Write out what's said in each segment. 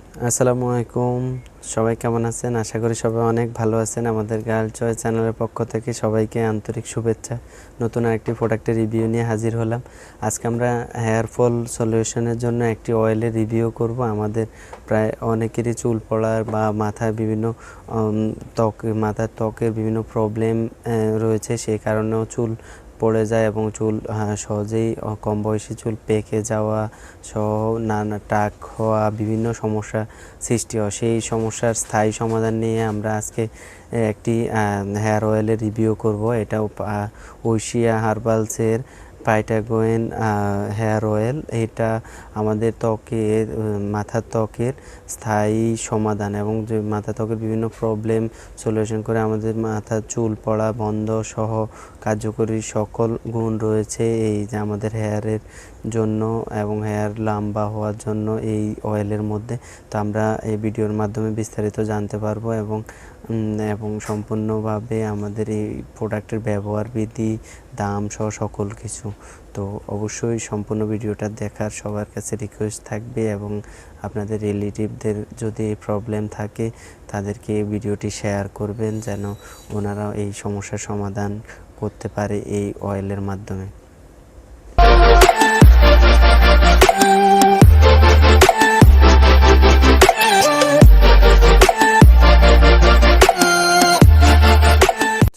আসসালামু আলাইকুম, সবাই কেমন আছেন? আশা করি সবাই অনেক ভালো আছেন। আমাদের গার্ল চয়েস চ্যানেলের পক্ষ থেকে সবাইকে আন্তরিক শুভেচ্ছা। নতুন আরেকটি প্রোডাক্টের রিভিউ নিয়ে হাজির হলাম। আজকে আমরা হেয়ার ফল সলিউশনের জন্য একটি অয়েলের রিভিউ করব। আমাদের প্রায় অনেকেরই চুল পড়ার বা মাথায় বিভিন্ন মাথার ত্বকের বিভিন্ন প্রবলেম রয়েছে, সেই কারণেও চুল পড়ে যায় এবং চুল সহজেই কম বয়সী চুল পেকে যাওয়া সহ নানা টাক হওয়া বিভিন্ন সমস্যা সৃষ্টি হয়। সেই সমস্যার স্থায়ী সমাধান নিয়ে আমরা আজকে একটি হেয়ার অয়েলের রিভিউ করব। এটাও ওশিয়া হার্বালসের PhytoGAIN হেয়ার অয়েল। এটা আমাদের ত্বকের মাথার ত্বকের স্থায়ী সমাধান এবং যে মাথা ত্বকের বিভিন্ন প্রবলেম সলিউশন করে আমাদের মাথার চুল পড়া বন্ধ সহ কার্যকরী সকল গুণ রয়েছে এই যে আমাদের হেয়ারের জন্য এবং হেয়ার লম্বা হওয়ার জন্য এই অয়েলের মধ্যে। তো আমরা এই ভিডিওর মাধ্যমে বিস্তারিত জানতে পারবো এবং সম্পূর্ণভাবে আমাদের এই প্রোডাক্টের ব্যবহার বিধি, দাম সহ সকল কিছু। তো অবশ্যই সম্পূর্ণ ভিডিওটা দেখার সবার কাছে রিকোয়েস্ট থাকবে এবং আপনাদের রিলেটিভদের যদি এই প্রবলেম থাকে তাদেরকে এই ভিডিওটি শেয়ার করবেন যেন ওনারা এই সমস্যার সমাধান করতে পারে এই অয়েলের মাধ্যমে।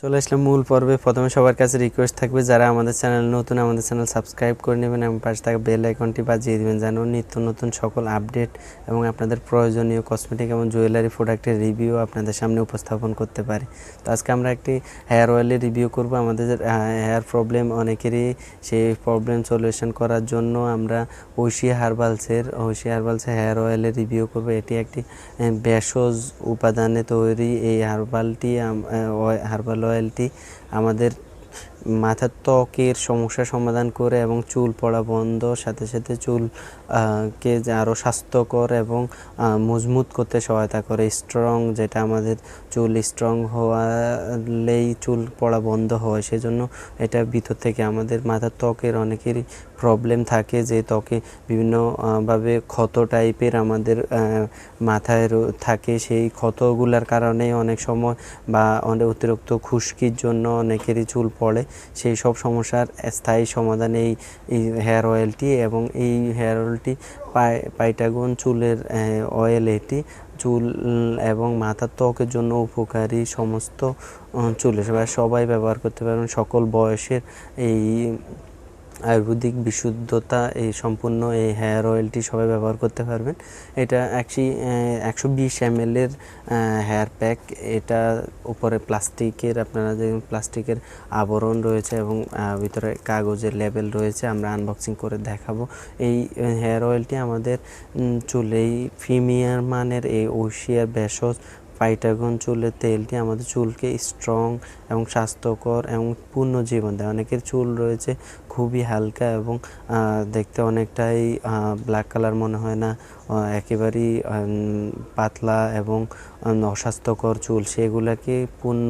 চলে আসলাম মূল পর্বে। প্রথমে সবার কাছে রিকোয়েস্ট থাকবে যারা আমাদের চ্যানেল নতুন, আমাদের চ্যানেল সাবস্ক্রাইব করে নেবেন এবং পাশে থাকা বেল আইকনটি বাজিয়ে দেবেন যেন নিত্য নতুন সকল আপডেট এবং আপনাদের প্রয়োজনীয় কসমেটিক এবং জুয়েলারি প্রোডাক্টের রিভিউ আপনাদের সামনে উপস্থাপন করতে পারি। তো আজকে আমরা একটি হেয়ার অয়েলের রিভিউ করব। আমাদের হেয়ার প্রবলেম অনেকেরই, সেই প্রবলেম সলিউশন করার জন্য আমরা ওশিয়া হার্বালসের হেয়ার অয়েলের রিভিউ করব। এটি একটি ভেষজ উপাদানে তৈরি। এই হার্বাল অয়েলটি আমাদের মাথার ত্বকের সমস্যা সমাধান করে এবং চুল পড়া বন্ধ, সাথে সাথে চুল কে আরও স্বাস্থ্যকর এবং মজবুত করতে সহায়তা করে। স্ট্রং, যেটা আমাদের চুল স্ট্রং হওয়ালেই চুল পড়া বন্ধ হয়, সেজন্য এটা ভিতর থেকে আমাদের মাথার ত্বকের অনেকেরই প্রবলেম থাকে যে ত্বকে বিভিন্নভাবে ক্ষত টাইপের আমাদের মাথায় থাকে। সেই ক্ষতগুলোর কারণে অনেক সময় বা অতিরিক্ত খুশকির জন্য অনেকেরই চুল পড়ে। সেই সব সমস্যার স্থায়ী সমাধান এই হেয়ার অয়েলটি এবং এই হেয়ার অয়েলটি PhytoGAIN চুলের অয়েল। এটি চুল এবং মাথার ত্বকের জন্য উপকারী। সমস্ত চুলের সবাই ব্যবহার করতে পারবেন। সকল বয়সের এই আয়ুর্বেদিক বিশুদ্ধতা এই সম্পূর্ণ এই হেয়ার অয়েলটি সবাই ব্যবহার করতে পারবেন। এটা 120 ml এর হেয়ার প্যাক। এটা উপরে প্লাস্টিকের, আপনারা যে প্লাস্টিকের আবরণ রয়েছে এবং ভিতরে কাগজের লেবেল রয়েছে। আমরা আনবক্সিং করে দেখাবো। এই হেয়ার অয়েলটি আমাদের চুলেই প্রিমিয়ার মানের এই ওশিয়ার ভেষজ PhytoGAIN চুলের তেলটি আমাদের চুলকে স্ট্রং এবং স্বাস্থ্যকর এবং পূর্ণ জীবন দেয়। অনেকের চুল রয়েছে খুবই হালকা এবং দেখতে অনেকটাই ব্ল্যাক কালার মনে হয় না, একেবারেই পাতলা এবং অস্বাস্থ্যকর চুল, সেগুলোকে পূর্ণ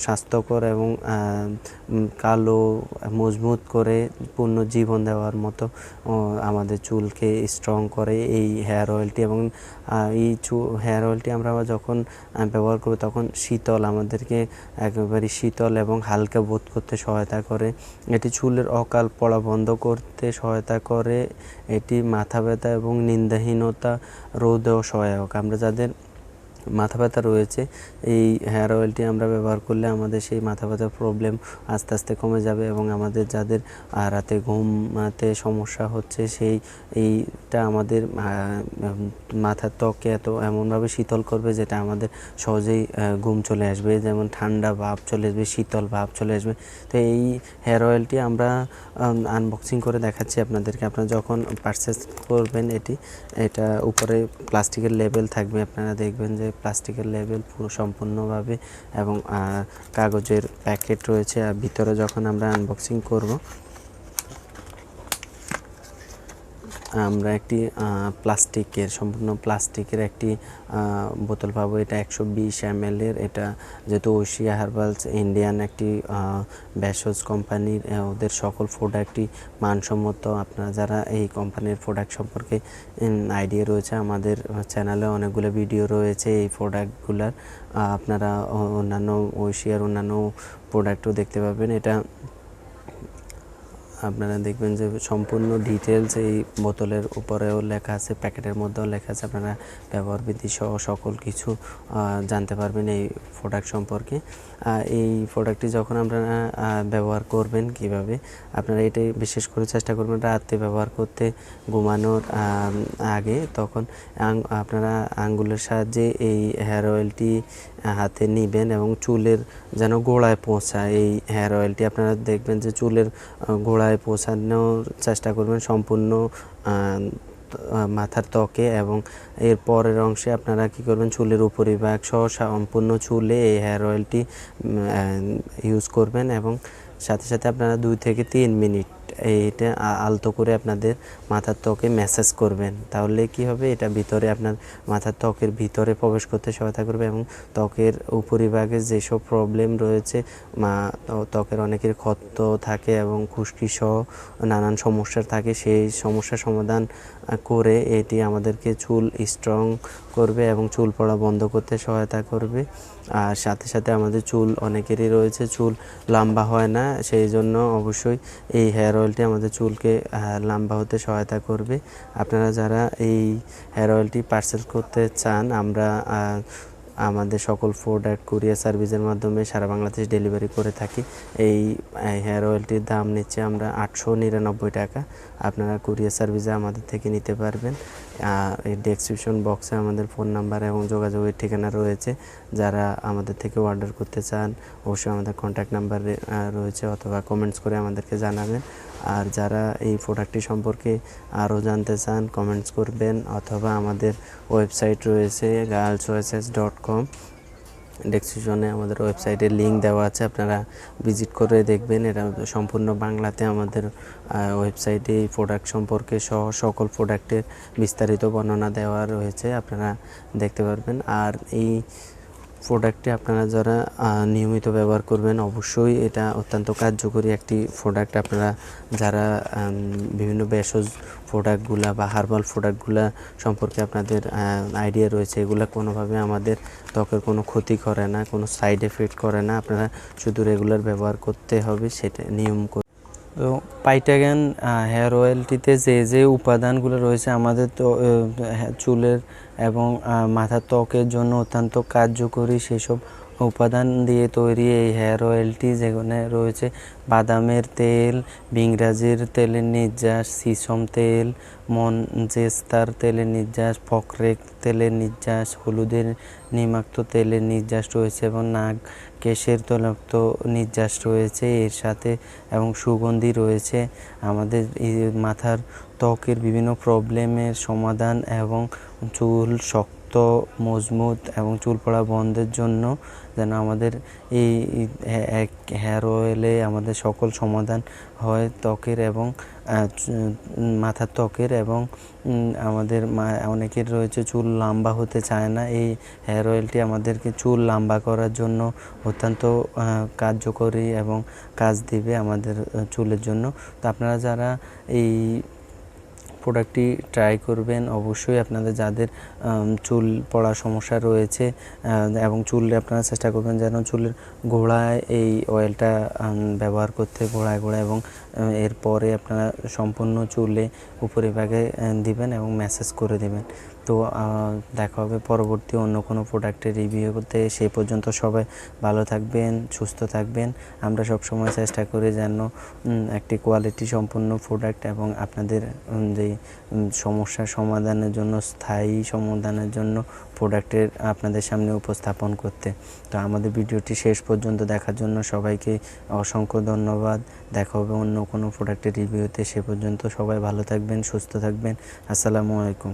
স্বাস্থ্যকর এবং কালো মজবুত করে পূর্ণ জীবন দেওয়ার মতো আমাদের চুলকে স্ট্রং করে এই হেয়ার অয়েলটি। এবং এই হেয়ার অয়েলটি আমরা যখন ব্যবহার করি তখন শীতল, আমাদেরকে একেবারে শীতল এবং হালকা বোধ করতে সহায়তা করে। এটি চুলের অকাল পড়া বন্ধ করতে সহায়তা করে। এটি মাথা ব্যথা এবং নিন্দাহীনতা রোধেও সহায়ক। আমরা যাদের মাথা ব্যথা রয়েছে, এই হেয়ার অয়েলটি আমরা ব্যবহার করলে আমাদের সেই মাথা ব্যথার প্রবলেম আস্তে আস্তে কমে যাবে এবং আমাদের যাদের রাতে ঘুমাতে সমস্যা হচ্ছে এইটা আমাদের মাথার ত্বককে এমনভাবে শীতল করবে যেটা আমাদের সহজেই ঘুম চলে আসবে, যেমন ঠান্ডা ভাব চলে আসবে, শীতল ভাব চলে আসবে। তো এই হেয়ার অয়েলটি আমরা আনবক্সিং করে দেখাচ্ছি আপনাদেরকে। আপনারা যখন পারচেস করবেন এটা উপরে প্লাস্টিকের লেবেল থাকবে, আপনারা দেখবেন যে প্লাস্টিকের লেবেল পুরো সম্পূর্ণভাবে এবং কাগজের প্যাকেট রয়েছে। আর ভিতরে যখন আমরা আনবক্সিং করব আমরা একটি প্লাস্টিকের সম্পূর্ণ প্লাস্টিকের একটি বোতল পাবো। এটা 120 ml এর। এটা যেহেতু ওশিয়া হার্বালস ইন্ডিয়ান একটি ভেষজ কোম্পানির, ওদের সকল প্রোডাক্টই মানসম্মত। আপনারা যারা এই কোম্পানির প্রোডাক্ট সম্পর্কে আইডিয়া রয়েছে, আমাদের চ্যানেলে অনেকগুলো ভিডিও রয়েছে এই প্রোডাক্টগুলোর, আপনারা অন্যান্য ওশিয়ার অন্যান্য প্রোডাক্টও দেখতে পাবেন। এটা আপনারা দেখবেন যে সম্পূর্ণ ডিটেলস এই বোতলের উপরেও লেখা আছে, প্যাকেটের মধ্যেও লেখা আছে। আপনারা ব্যবহার বিধি সহ সকল কিছু জানতে পারবেন এই প্রোডাক্ট সম্পর্কে। এই প্রোডাক্টটি যখন আপনারা ব্যবহার করবেন কিভাবে, আপনারা এটাই বিশেষ করে চেষ্টা করবেন রাতে ব্যবহার করতে, ঘুমানোর আগে। তখন আপনারা আঙ্গুলের সাহায্যে এই হেয়ার অয়েলটি হাতে নিবেন এবং চুলের যেন গোড়ায় পৌঁছায়। এই হেয়ার অয়েলটি আপনারা দেখবেন যে চুলের গোড়ায় পৌঁছানোর চেষ্টা করবেন সম্পূর্ণ মাথার ত্বকে, এবং এর পরের অংশে আপনারা কি করবেন, চুলের উপরিভাগ সহ সম্পূর্ণ চুলে এই হেয়ার অয়েলটি ইউজ করবেন। এবং সাথে সাথে আপনারা 2 থেকে 3 মিনিট এইটা আলতো করে আপনাদের মাথার ত্বকে ম্যাসাজ করবেন। তাহলে কি হবে, এটা ভিতরে আপনার মাথার ত্বকের ভিতরে প্রবেশ করতে সহায়তা করবে এবং ত্বকের উপরিভাগে যেসব প্রবলেম রয়েছে, ত্বকের অনেকের ক্ষত থাকে এবং খুশকি সহ নানান সমস্যা থাকে, সেই সমস্যার সমাধান করে এটি আমাদেরকে চুল স্ট্রং করবে এবং চুল পড়া বন্ধ করতে সহায়তা করবে। আর সাথে সাথে আমাদের চুল অনেকেরই রয়েছে চুল লম্বা হয় না, সেই জন্য অবশ্যই এই হেয়ার অয়েলটি আমাদের চুলকে লম্বা হতে সহায়তা করবে। আপনারা যারা এই হেয়ার অয়েলটি পার্সেল করতে চান, আমরা আমাদের সকল প্রোডাক্ট কুরিয়ার সার্ভিসের মাধ্যমে সারা বাংলাদেশ ডেলিভারি করে থাকি। এই হেয়ার অয়েলটির দাম নিচ্ছে আমরা 899 টাকা। আপনারা কুরিয়ার সার্ভিসে আমাদের থেকে নিতে পারবেন। এই ডেসক্রিপশন বক্সে আমাদের ফোন নাম্বার এবং যোগাযোগের ঠিকানা রয়েছে। যারা আমাদের থেকে অর্ডার করতে চান অবশ্যই আমাদের কন্ট্যাক্ট নাম্বার রয়েছে, অথবা কমেন্টস করে আমাদেরকে জানাবেন। আর যারা এই প্রোডাক্টটি সম্পর্কে আরও জানতে চান কমেন্টস করবেন, অথবা আমাদের ওয়েবসাইট রয়েছে girlsoasis.com, ডেসক্রিপশনে আমাদের ওয়েবসাইটের লিঙ্ক দেওয়া আছে, আপনারা ভিজিট করে দেখবেন। এটা সম্পূর্ণ বাংলাতে আমাদের ওয়েবসাইটে এই প্রোডাক্ট সম্পর্কে সহ সকল প্রোডাক্টের বিস্তারিত বর্ণনা দেওয়া রয়েছে, আপনারা দেখতে পারবেন। আর এই প্রোডাক্টটি আপনারা যারা নিয়মিত ব্যবহার করবেন, অবশ্যই এটা অত্যন্ত কার্যকরী একটি প্রোডাক্ট। আপনারা যারা বিভিন্ন ভেষজ প্রোডাক্টগুলা বা হার্বাল প্রোডাক্টগুলা সম্পর্কে আপনাদের আইডিয়া রয়েছে, এগুলো কোনোভাবে আমাদের ত্বকের কোনো ক্ষতি করে না, কোনো সাইড এফেক্ট করে না। আপনারা শুধু রেগুলার ব্যবহার করতে হবে, সেটা নিয়ম করে। তো পাইটাগান হেয়ার অয়েলটিতে যে যে উপাদানগুলো রয়েছে আমাদের তো চুলের এবং মাথার ত্বকের জন্য অত্যন্ত কার্যকরী, সেসব উপাদান দিয়ে তৈরি এই হেয়ার অয়েলটি, যেখানে রয়েছে বাদামের তেল, ভিংরাজের তেলের নির্যাস, সিসম তেল, মনজেস্তার তেলের নির্যাস, ফকরেক তেলের নির্যাস, হলুদের নিমাক্ত তেলের নির্যাস রয়েছে এবং নাক কেশের তৈলাক্ত নির্যাস রয়েছে এর সাথে, এবং সুগন্ধি রয়েছে। আমাদের এই মাথার ত্বকের বিভিন্ন প্রবলেমের সমাধান এবং চুল শক্ত মজবুত এবং চুল পড়া বন্ধের জন্য যেন আমাদের এই হেয়ার অয়েলে আমাদের সকল সমাধান হয় ত্বকের এবং মাথার ত্বকের। এবং আমাদের অনেকের রয়েছে চুল লম্বা হতে চায় না, এই হেয়ার অয়েলটি আমাদেরকে চুল লম্বা করার জন্য অত্যন্ত কার্যকরী এবং কাজ দিবে আমাদের চুলের জন্য। তো আপনারা যারা এই প্রোডাক্টটি ট্রাই করবেন, অবশ্যই আপনাদের যাদের চুল পড়ার সমস্যা রয়েছে এবং চুল আপনারা চেষ্টা করবেন যেন চুলের গোড়ায় এই অয়েলটা ব্যবহার করতে, গোড়ায় এবং এরপরে আপনারা সম্পূর্ণ চুলে উপরিভাগে দিবেন এবং ম্যাসাজ করে দেবেন। তো দেখা হবে পরবর্তী অন্য কোনো প্রোডাক্টের রিভিউ করতে। সেই পর্যন্ত সবাই ভালো থাকবেন, সুস্থ থাকবেন। আমরা সবসময় চেষ্টা করি যেন একটি কোয়ালিটি সম্পন্ন প্রোডাক্ট এবং আপনাদের যেই সমস্যার সমাধানের জন্য, স্থায়ী সমাধানের জন্য প্রোডাক্টের আপনাদের সামনে উপস্থাপন করতে। তো আমাদের ভিডিওটি শেষ পর্যন্ত দেখার জন্য সবাইকে অসংখ্য ধন্যবাদ। দেখা হবে অন্য কোনো প্রোডাক্টের রিভিউতে। সে পর্যন্ত সবাই ভালো থাকবেন, সুস্থ থাকবেন। আসসালামু আলাইকুম।